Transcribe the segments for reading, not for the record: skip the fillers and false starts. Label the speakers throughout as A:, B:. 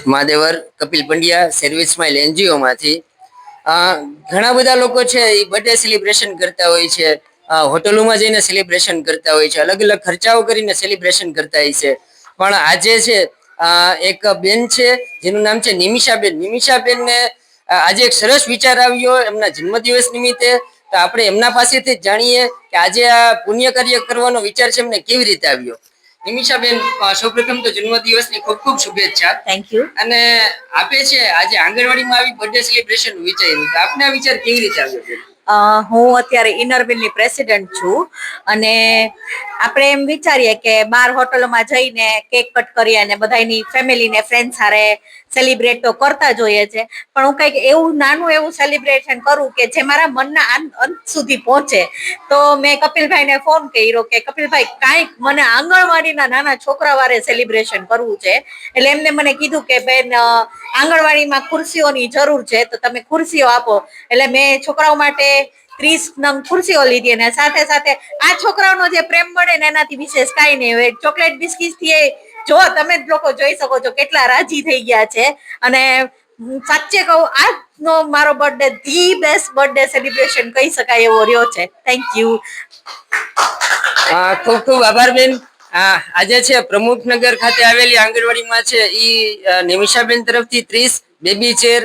A: મહાદેવર Kapil Pandya service smile NGO માંથી ઘણા બધા લોકો છે એ બર્થડે સેલિબ્રેશન કરતા હોય છે, હોટલોમાં જઈને સેલિબ્રેશન કરતા હોય છે, અલગ અલગ ખર્ચાઓ કરીને સેલિબ્રેશન કરતા હોય છે. પણ આજે છે એક બેન છે જેનું નામ છે નિમિષાબેન. નિમિષાબેન ને આજે એક સરસ વિચાર આવ્યો એમના જન્મદિવસ નિમિત્તે. તો આપણે એમના પાસેથી જ જાણીએ કે આજે આ પુણ્ય કાર્ય કરવાનો વિચાર છે એમને કેવી રીતે આવ્યો. નિમિષાબેન, સૌપ્રથમ તો જન્મદિવસની ખૂબ ખૂબ શુભેચ્છા.
B: Thank you.
A: અને આપે છે આજે આંગણવાડીમાં આવી બર્થડે સેલિબ્રેશન વિચાર્યું, તો આપને આ વિચાર કેવી રીતે આવ્યો છે?
B: હું અત્યારે ઇનરબિલની પ્રેસિડેન્ટ છું અને આપણે એમ વિચારીએ કે બાર હોટલોમાં જઈને કેક કટ કરીએ અને બધાની ફેમિલીને ફ્રેન્ડ સાથે સેલિબ્રેટ તો કરતા જોઈએ છે, પણ હું કંઈક એવું નાનું એવું સેલિબ્રેશન કરું કે જે મારા મનના અંત સુધી પહોંચે. તો મેં કપિલભાઈને ફોન કર્યો કે કપિલભાઈ કાંઈક મને આંગણવાડીના નાના છોકરા વારે સેલિબ્રેશન કરવું છે. એટલે એમને મને કીધું કે બેન આંગણવાડીમાં ખુરશીઓની જરૂર છે તો તમે ખુરશીઓ આપો. એટલે મેં છોકરાઓ માટે 30 નંગ ખુરશીઓ લીધી અને સાથે સાથે આ છોકરાઓનો જે પ્રેમ મળે ને એનાથી વિશેષ કાંઈ નહીં હોય. ચોકલેટ બિસ્કીટ થી જો તમે જ લોકો જોઈ શકો છો કેટલા રાજી થઈ ગયા છે. અને સાચે કહું આજનો મારો birthday the best birthday celebration કહી શકાય એવો રહ્યો છે. Thank you.
A: ખૂબ ખૂબ આભાર બેન. આજે છે પ્રમુખનગર ખાતે આવેલી આંગણવાડીમાં છે ઈ નિમિષાબેન તરફથી 30 બેબી ચેર,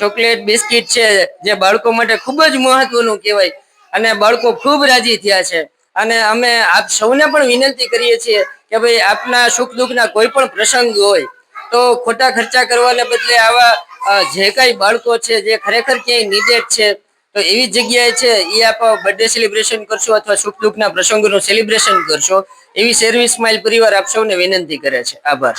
A: ચોકલેટ બિસ્કિટ છે જે બાળકો માટે ખૂબ જ મહત્વનું કહેવાય અને બાળકો ખૂબ રાજી થયા છે. અને અમે આપ સૌને પણ વિનંતી કરીએ છીએ કે ભાઈ આપના સુખ દુઃખના કોઈ પણ પ્રસંગ હોય તો ખોટા ખર્ચા કરવાને બદલે આવા જે કઈ બાળકો છે જે ખરેખર ક્યાંય નીડેડ છે તો એવી જગ્યાએ છે એ આપ બર્થડે સેલિબ્રેશન કરશો અથવા સુખ દુઃખના પ્રસંગોનું સેલિબ્રેશન કરશો એવી સર્વિસ સ્માઇલ પરિવાર આપ સૌને વિનંતી કરે છે. આભાર.